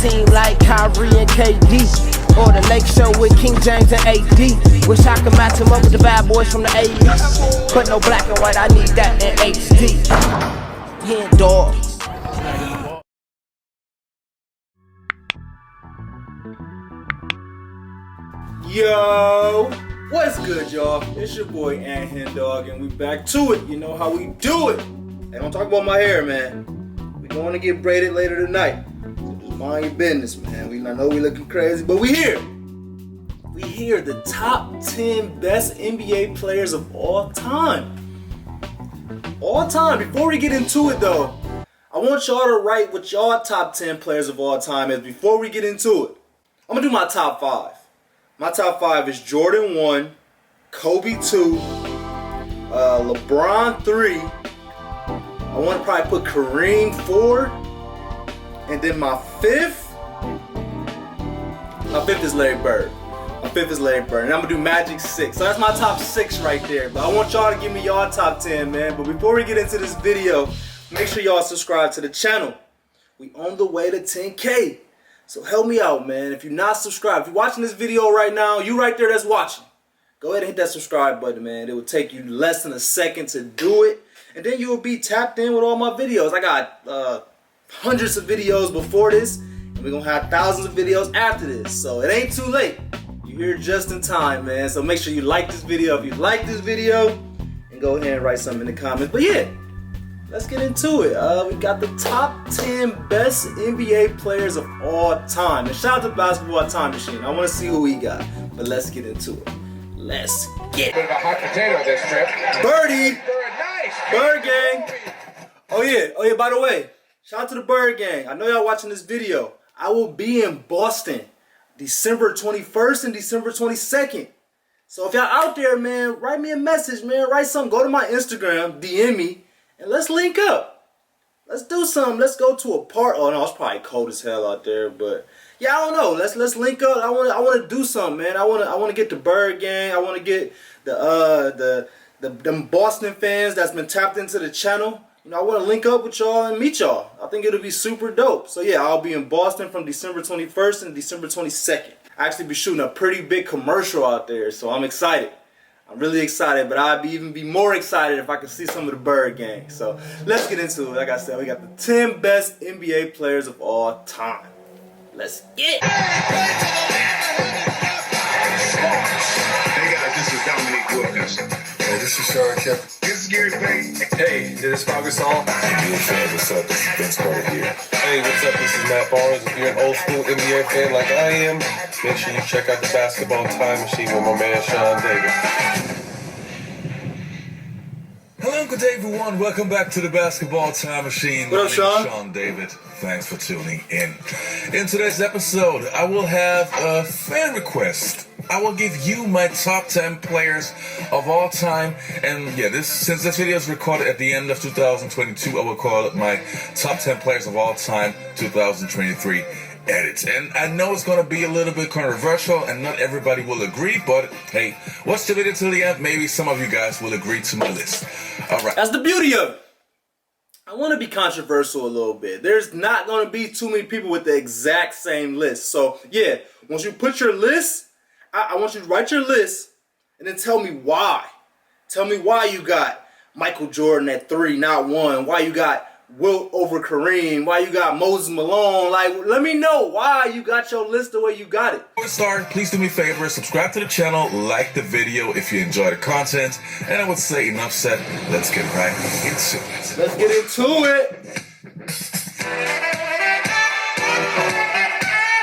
team like Kyrie and KD. Or the Lake Show with King James and AD. Wish I could match him up with the bad boys from the 80s. But no black and white, I need that in HD. HenDawgz. Yo, what's good, y'all? It's your boy HenDawg, and we back to it. You know how we do it. Hey, don't talk about my hair, man. We going to get braided later tonight. So just mind your business, man. I know we looking crazy, but we here. We here, the top 10 best NBA players of all time. All time. Before we get into it, though, I want y'all to write what y'all top 10 players of all time is before we get into it. I'm going to do my top 5. My top 5 is Jordan 1, Kobe 2, LeBron 3. I want to probably put Kareem 4. And then my fifth is Larry Bird. And I'm going to do Magic 6. So that's my top 6 right there. But I want y'all to give me y'all top 10, man. But before we get into this video, make sure y'all subscribe to the channel. We on the way to 10K. So help me out, man. If you're not subscribed, if you're watching this video right now, you right there that's watching, go ahead and hit that subscribe button, man. It will take you less than a second to do it. And then you will be tapped in with all my videos. I got hundreds of videos before this, and we're going to have thousands of videos after this. So it ain't too late. You're here just in time, man. So make sure you like this video if you like this video, and go ahead and write something in the comments. But yeah, let's get into it. We got the top 10 best NBA players of all time. And shout out to Basketball Time Machine. I want to see who we got. But let's get into it. Let's get it. Bit of a hot potato this trip. Birdie. Nice. Bird Gang. Oh yeah, by the way, shout out to the Bird Gang. I know y'all watching this video. I will be in Boston December 21st and December 22nd. So if y'all out there, man, write me a message, man. Write something. Go to my Instagram, DM me. And let's link up. Let's do something. Let's go to a park. Oh no, it's probably cold as hell out there, but yeah, I don't know. Let's link up. I want to do something, man. I want to get the Bird Gang. I want to get them Boston fans that's been tapped into the channel. You know, I want to link up with y'all and meet y'all. I think it'll be super dope. So yeah, I'll be in Boston from December 21st and December 22nd. I actually be shooting a pretty big commercial out there, so I'm excited. I'm really excited, but I'd even be more excited if I could see some of the Bird Gang. So let's get into it. Like I said, we got the 10 best NBA players of all time. Let's get it. Hey guys, this is Dominique Wilkins. Hey, this is Sean Kemp. This is Gary Payton. Hey, this is Pau Gasol. Hey, what's up? This is Vince Carter here. Hey, what's up? This is Matt Barnes. If you're an old school NBA fan like I am, make sure you check out the Basketball Time Machine with my man Sean David. Hello, good day everyone. Welcome back to the Basketball Time Machine. What up, Sean? Sean David. Thanks for tuning in. In today's episode, I will have a fan request. I will give you my top 10 players of all time. And yeah, since this video is recorded at the end of 2022, I will call it my top 10 players of all time 2023 edits. And I know it's going to be a little bit controversial and not everybody will agree, but hey, watch the video till the end. Maybe some of you guys will agree to my list. All right. That's the beauty of it. I want to be controversial a little bit. There's not going to be too many people with the exact same list. So yeah, once you put your list, I want you to write your list and then tell me why. Tell me why you got Michael Jordan at 3, not 1. Why you got Wilt over Kareem. Why you got Moses Malone. Like, let me know why you got your list the way you got it. Before we start, please do me a favor, subscribe to the channel, like the video if you enjoy the content, and I would say enough said, let's get right into it. Let's get into it.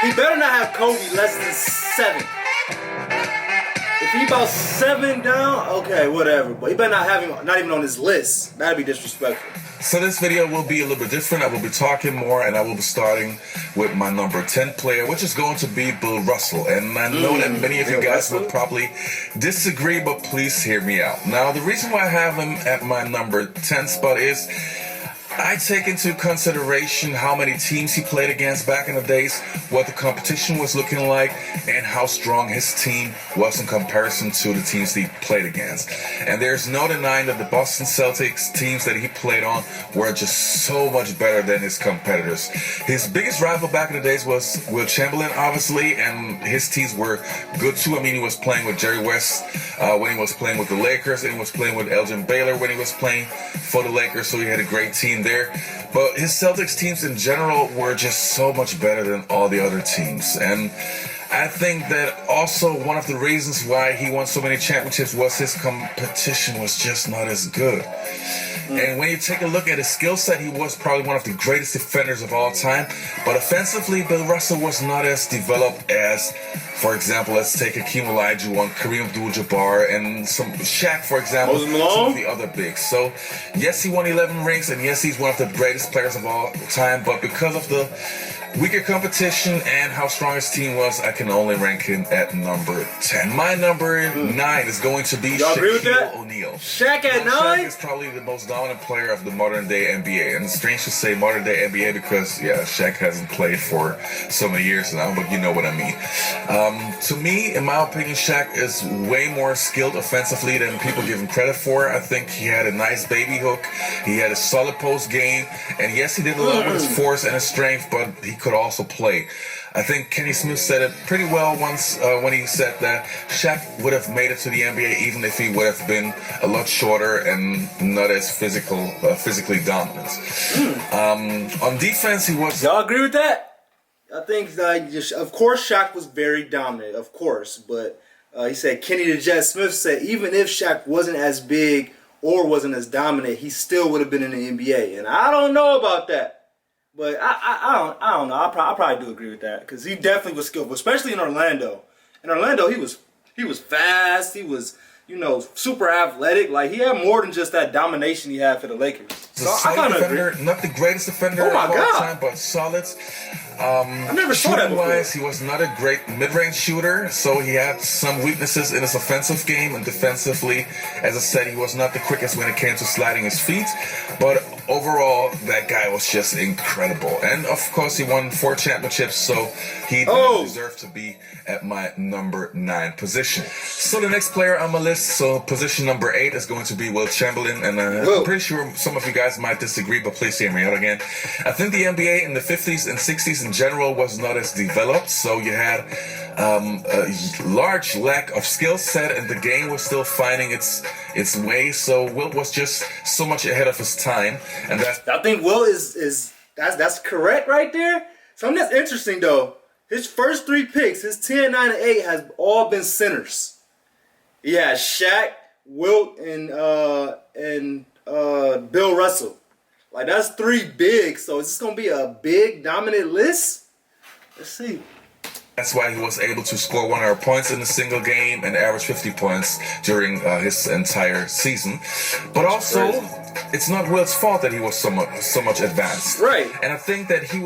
He better not have Kobe less than 7. If he about 7 down, okay, whatever. But he better not have him, not even on his list. That'd be disrespectful. So this video will be a little bit different. I will be talking more, and I will be starting with my number 10 player, which is going to be Bill Russell. And I know that many of you guys will probably disagree, but please hear me out. Now, the reason why I have him at my number 10 spot is I take into consideration how many teams he played against back in the days, what the competition was looking like, and how strong his team was in comparison to the teams he played against. And there's no denying that the Boston Celtics teams that he played on were just so much better than his competitors. His biggest rival back in the days was Will Chamberlain, obviously, and his teams were good too. I mean, he was playing with Jerry West when he was playing with the Lakers, and he was playing with Elgin Baylor when he was playing for the Lakers, so he had a great team there. But his Celtics teams in general were just so much better than all the other teams. And I think that also one of the reasons why he won so many championships was his competition was just not as good. And when you take a look at his skill set, he was probably one of the greatest defenders of all time. But offensively, Bill Russell was not as developed as, for example, let's take Hakeem Olajuwon, Kareem Abdul-Jabbar, and Shaq, for example, some of the other bigs. So, yes, he won 11 rings, and yes, he's one of the greatest players of all time. But because of the weaker competition and how strong his team was, I can only rank him at number 10. My number 9 is going to be Shaquille O'Neal. Shaq at 9? Shaq is probably the most dominant player of the modern day NBA. And it's strange to say modern day NBA because, yeah, Shaq hasn't played for so many years now, but you know what I mean. To me, in my opinion, Shaq is way more skilled offensively than people give him credit for. I think he had a nice baby hook. He had a solid post game. And yes, he did a lot with his force and his strength, but he could also play. I think Kenny Smith said it pretty well once when he said that Shaq would have made it to the NBA even if he would have been a lot shorter and not as physically dominant. On defense, he was... Y'all agree with that? I think, of course, Shaq was very dominant, of course. But he said, Kenny the Jet Smith said, even if Shaq wasn't as big or wasn't as dominant, he still would have been in the NBA. And I don't know about that. But I don't know. I probably do agree with that because he definitely was skillful, especially in Orlando. In Orlando, he was fast. He was, super athletic. Like, he had more than just that domination he had for the Lakers. So I kind of agree. Not the greatest defender of all time, but solid. I never saw that before. Shooting-wise, he was not a great mid-range shooter, so he had some weaknesses in his offensive game, and defensively, as I said, he was not the quickest when it came to sliding his feet, but overall, that guy was just incredible. And of course, he won 4 championships, so he deserved to be at my number 9 position. So the next player on my list, so position number 8 is going to be Will Chamberlain, and I'm pretty sure some of you guys might disagree, but please hear me out again. I think the NBA in the 50s and 60s in general was not as developed, so you had a large lack of skill set, and the game was still finding its way. So Will was just so much ahead of his time, and I think Will that's correct right there. Something that's interesting though. His first 3 picks, his 10, 9, and 8, has all been centers. He has Shaq, Wilt, and Bill Russell. Like, that's 3 big. So is this gonna be a big dominant list? Let's see. That's why he was able to score 100 points in a single game and average 50 points during his entire season. But also, it's not Will's fault that he was so much advanced. Right. And I think that if he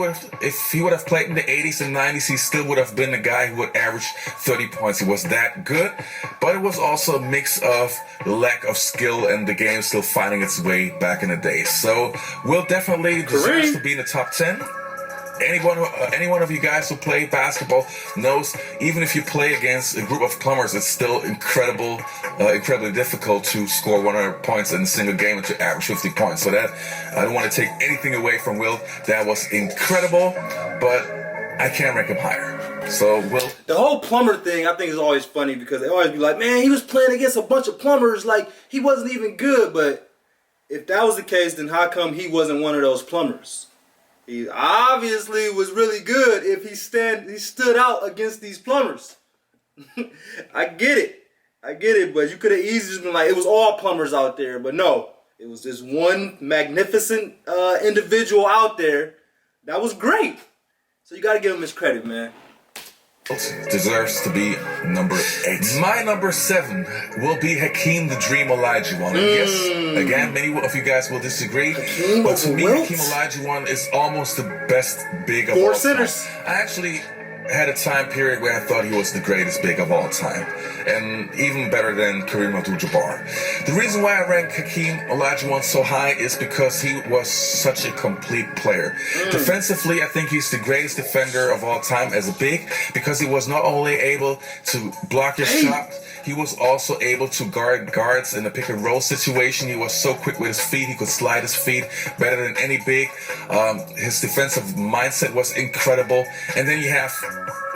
would have played in the 80s and 90s, he still would have been the guy who would average 30 points. He was that good. But it was also a mix of the lack of skill and the game still finding its way back in the day. So Will definitely deserves to be in the top 10. Any one of you guys who play basketball knows, even if you play against a group of plumbers, it's still incredibly difficult to score 100 points in a single game and to average 50 points. So that, I don't want to take anything away from Will. That was incredible, but I can't rank him higher. So Will. The whole plumber thing, I think, is always funny because they always be like, man, he was playing against a bunch of plumbers, like he wasn't even good. But if that was the case, then how come he wasn't one of those plumbers? He obviously was really good if he stood out against these plumbers. I get it, but you could have easily just been like, it was all plumbers out there. But no, it was this one magnificent individual out there that was great. So you got to give him his credit, man. Deserves to be number 8. My number 7 will be Hakeem the Dream Olajuwon. And yes, again, many of you guys will disagree, but to me, Hakeem Olajuwon is almost the best big of all time. 4 centers. I actually had a time period where I thought he was the greatest big of all time, and even better than Kareem Abdul-Jabbar. The reason why I rank Hakeem Olajuwon so high is because he was such a complete player. Defensively, I think he's the greatest defender of all time as a big, because he was not only able to block your shot, he was also able to guard guards in a pick and roll situation. He was so quick with his feet. He could slide his feet better than any big. His defensive mindset was incredible. And then you have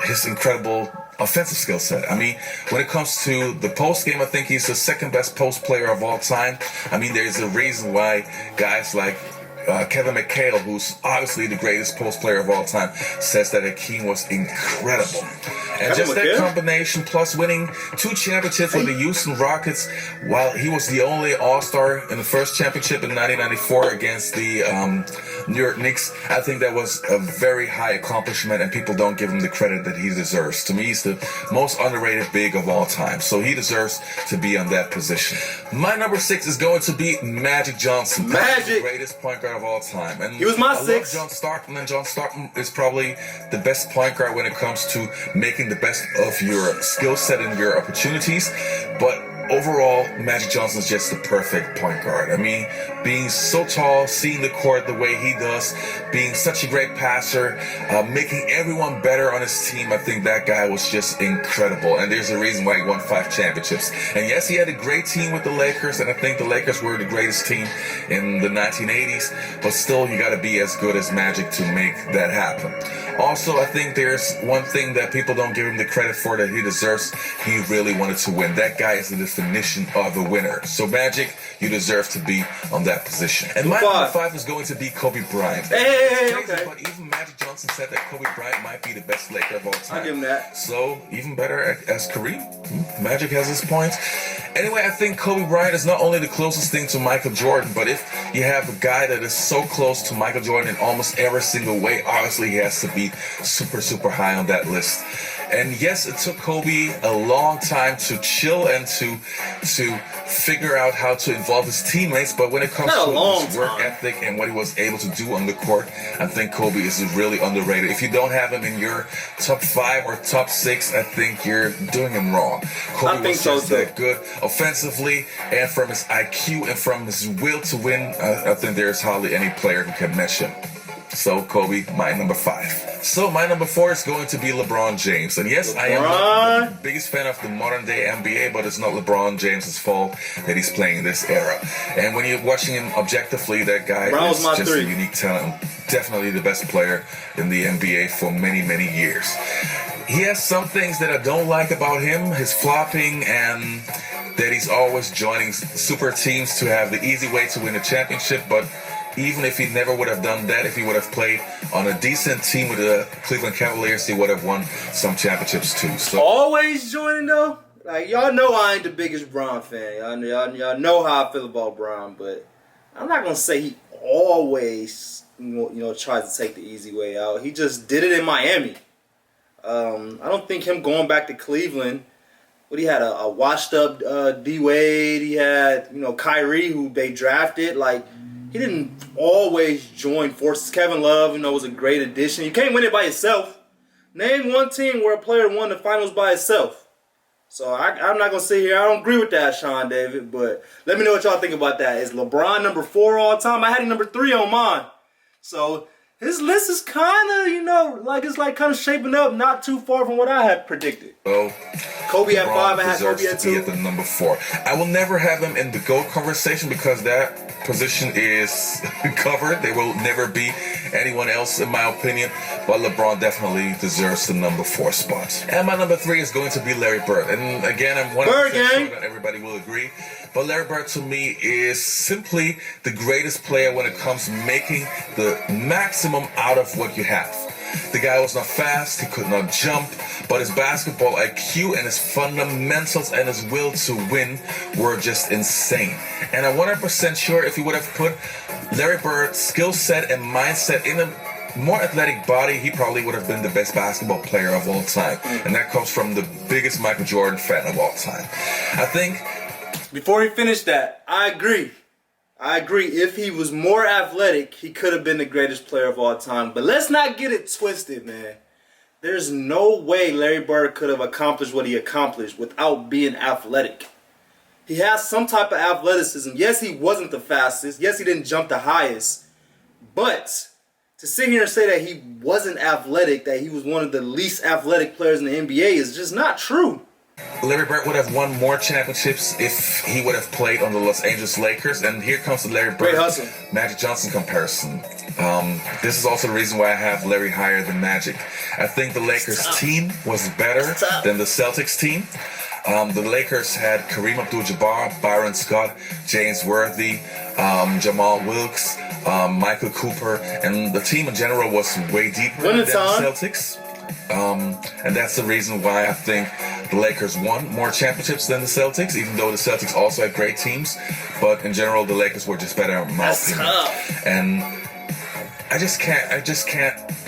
his incredible offensive skill set. I mean, when it comes to the post game, I think he's the second best post player of all time. I mean, there's a reason why guys like Kevin McHale, who's obviously the greatest post player of all time, says that Hakeem was incredible. And just that combination, plus winning 2 championships with the Houston Rockets, while he was the only All-Star in the first championship in 1994 against the New York Knicks, I think that was a very high accomplishment, and people don't give him the credit that he deserves. To me, he's the most underrated big of all time, so he deserves to be on that position. My number 6 is going to be Magic Johnson. Magic! The greatest point guard of all time. And he was my 6. Love John Stockton, and John Stockton is probably the best point guard when it comes to making the best of your skill set and your opportunities. But overall, Magic Johnson is just the perfect point guard. I mean, being so tall, seeing the court the way he does, being such a great passer, making everyone better on his team, I think that guy was just incredible. And there's a reason why he won 5 championships. And yes, he had a great team with the Lakers, and I think the Lakers were the greatest team in the 1980s, but still, you got to be as good as Magic to make that happen. Also, I think there's one thing that people don't give him the credit for that he deserves. He really wanted to win. That guy is the definition of a winner. So Magic, you deserve to be on that position. And my number 5 is going to be Kobe Bryant. Hey, okay. But even Magic Johnson said that Kobe Bryant might be the best Laker of all time. I'll give him that. So even better as Kareem. Magic has his points. Anyway, I think Kobe Bryant is not only the closest thing to Michael Jordan, but if you have a guy that is so close to Michael Jordan in almost every single way, obviously he has to be super, super high on that list. And yes, it took Kobe a long time to chill and to figure out how to involve his teammates, but when it comes to his work ethic and what he was able to do on the court, I think Kobe is really underrated. If you don't have him in your top 5 or top 6, I think you're doing him wrong. Kobe was just that good offensively, and from his IQ and from his will to win, I think there's hardly any player who can match him. So Kobe, my number 5. So my number 4 is going to be LeBron James. And yes, I am not the biggest fan of the modern day NBA, but it's not LeBron James's fault that he's playing in this era. And when you're watching him objectively, that guy is just a unique talent. Definitely the best player in the NBA for many, many years. He has some things that I don't like about him, his flopping, and that he's always joining super teams to have the easy way to win a championship, but even if he never would have done that, if he would have played on a decent team with the Cleveland Cavaliers, he would have won some championships too. So always joining though? Like, y'all know I ain't the biggest Bron fan. Y'all know how I feel about Bron, but I'm not going to say he always tries to take the easy way out. He just did it in Miami. I don't think him going back to Cleveland, but he had a washed up D-Wade. He had, Kyrie, who they drafted. Like, he didn't always join forces. Kevin Love, was a great addition. You can't win it by yourself. Name one team where a player won the finals by itself. So I'm not going to sit here. I don't agree with that, Sean David, but let me know what y'all think about that. Is LeBron number 4 all time? I had him number 3 on mine. So his list is kind of, it's kind of shaping up not too far from what I had predicted. Well, Kobe at 5, I had Kobe at 2. Be at the number 4. I will never have him in the GOAT conversation because that position is covered. There will never be anyone else, in my opinion. But LeBron definitely deserves the number 4 spot. And my number 3 is going to be Larry Bird. And again, I'm 100% sure that everybody will agree. But Larry Bird, to me, is simply the greatest player when it comes to making the maximum out of what you have. The guy was not fast, he could not jump, but his basketball IQ and his fundamentals and his will to win were just insane. And I'm 100% sure if he would have put Larry Bird's skill set and mindset in a more athletic body, he probably would have been the best basketball player of all time. And that comes from the biggest Michael Jordan fan of all time. I think... Before he finished that, I agree. If he was more athletic, he could have been the greatest player of all time. But let's not get it twisted, man. There's no way Larry Bird could have accomplished what he accomplished without being athletic. He has some type of athleticism. Yes, he wasn't the fastest. Yes, he didn't jump the highest. But to sit here and say that he wasn't athletic, that he was one of the least athletic players in the NBA is just not true. Larry Bird would have won more championships if he would have played on the Los Angeles Lakers. And here comes the Larry Bird Magic Johnson comparison. This is also the reason why I have Larry higher than Magic. I think the Lakers team was better than the Celtics team. The Lakers had Kareem Abdul-Jabbar, Byron Scott, James Worthy, Jamal Wilkes, Michael Cooper, and the team in general was way deeper than the Celtics. And that's the reason why I think the Lakers won more championships than the Celtics, even though the Celtics also had great teams. But in general, the Lakers were just better in my opinion. And I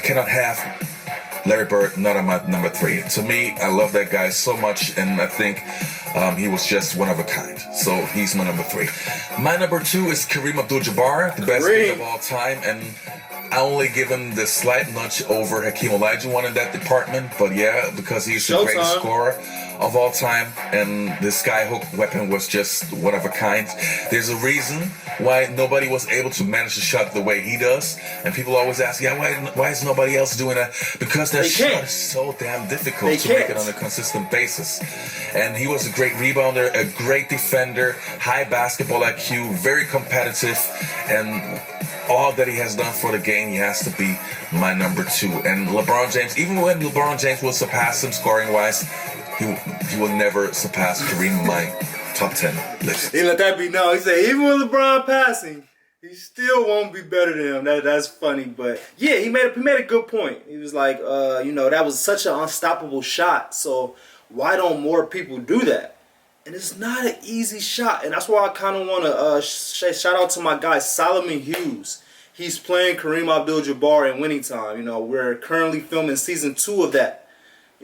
cannot have Larry Bird not on my number 3. To me, I love that guy so much, and I think he was just one of a kind. So he's my number 3. My number 2 is Kareem Abdul-Jabbar, the best player of all time, and I only give him the slight nudge over Hakeem Olajuwon in that department, but yeah, because he's the greatest scorer of all time, and the skyhook weapon was just one of a kind. There's a reason why nobody was able to manage the shot the way he does, and people always ask, yeah, why is nobody else doing that? Because that shot is so damn difficult to make it on a consistent basis. And he was a great rebounder, a great defender, high basketball IQ, very competitive, and all that he has done for the game, he has to be my number 2. And LeBron James, even when LeBron James will surpass him scoring-wise, he will never surpass Kareem in my top 10 list. He let that be known. He said, even with LeBron passing, he still won't be better than him. That's funny. But yeah, he made a good point. He was like, that was such an unstoppable shot. So why don't more people do that? And it's not an easy shot. And that's why I kind of want to shout out to my guy, Solomon Hughes. He's playing Kareem Abdul-Jabbar in Winning Time. We're currently filming season 2 of that.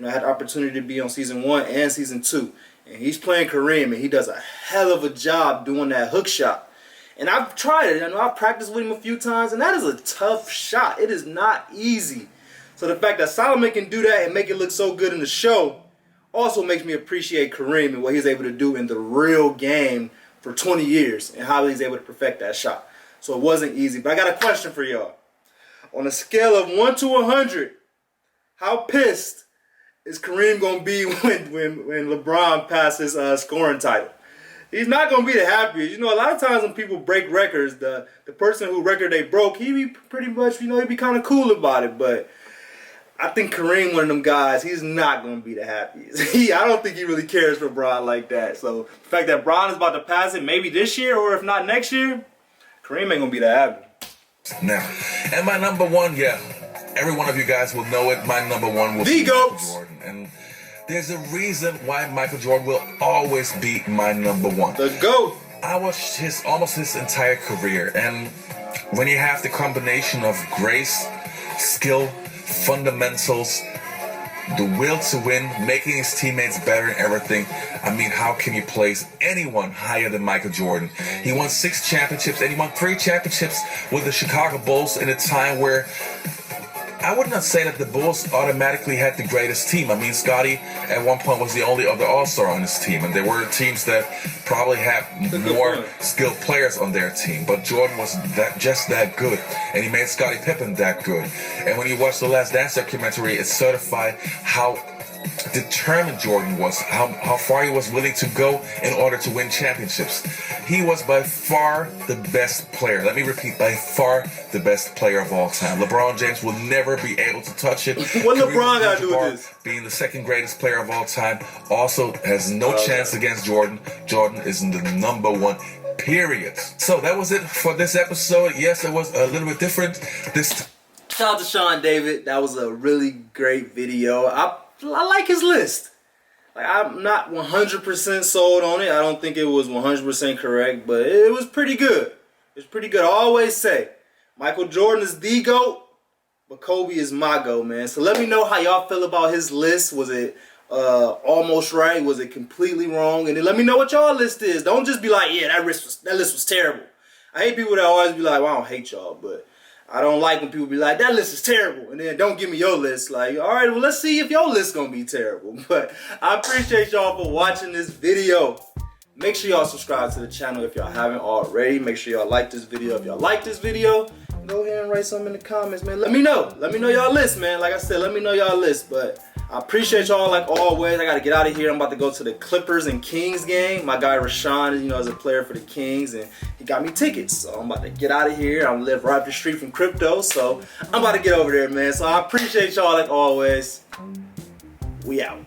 I had the opportunity to be on season 1 and season 2. And he's playing Kareem, and he does a hell of a job doing that hook shot. And I've tried it. I've practiced with him a few times, and that is a tough shot. It is not easy. So the fact that Solomon can do that and make it look so good in the show also makes me appreciate Kareem and what he's able to do in the real game for 20 years and how he's able to perfect that shot. So it wasn't easy. But I got a question for y'all. On a scale of 1 to 100, how pissed is Kareem going to be when LeBron passes scoring title? He's not going to be the happiest. A lot of times when people break records, the person who record they broke, he be pretty much, he be kind of cool about it. But I think Kareem, one of them guys, he's not going to be the happiest. I don't think he really cares for Bron like that. So the fact that Bron is about to pass it maybe this year or if not next year, Kareem ain't going to be that happy. Now, and my number 1, yeah, every one of you guys will know it. My number 1 will be Michael Jordan. And there's a reason why Michael Jordan will always be my number 1. The GOAT. I watched almost his entire career. And when you have the combination of grace, skill, fundamentals, the will to win, making his teammates better and everything, how can you place anyone higher than Michael Jordan? He won 6 championships, and he won 3 championships with the Chicago Bulls in a time where I would not say that the Bulls automatically had the greatest team. Scottie at one point was the only other All-Star on his team, and there were teams that probably had more skilled players on their team. But Jordan was just that good, and he made Scottie Pippen that good. And when you watch the Last Dance documentary, it certified how determined Jordan was, how far he was willing to go in order to win championships. He was by far the best player. Let me repeat, by far the best player of all time. LeBron James will never be able to touch it. What LeBron got to do with this? Being the second greatest player of all time, also has no chance against Jordan. Jordan is the number 1. Period. So that was it for this episode. Yes, it was a little bit different. Shout out to Sean David. That was a really great video. I like his list. I'm not 100% sold on it. I don't think it was 100% correct, but it was pretty good. It's pretty good. I always say, Michael Jordan is the GOAT, but Kobe is my GOAT, man. So let me know how y'all feel about his list. Was it almost right? Was it completely wrong? And then let me know what y'all list is. Don't just be like, yeah, that list was terrible. I hate people that always be like, well, I don't hate y'all, but I don't like when people be like, that list is terrible, and then don't give me your list. Like, all right, well, let's see if your list gonna be terrible. But I appreciate y'all for watching this video. Make sure y'all subscribe to the channel if y'all haven't already. Make sure y'all like this video. If y'all like this video, go ahead and write something in the comments, man. Let me know. Let me know y'all list, man. Like I said, let me know y'all list. But I appreciate y'all like always. I gotta get out of here. I'm about to go to the Clippers and Kings game. My guy Rashawn, you know, is a player for the Kings, and he got me tickets. So I'm about to get out of here. I live right up the street from Crypto, so I'm about to get over there, man. So I appreciate y'all like always. We out.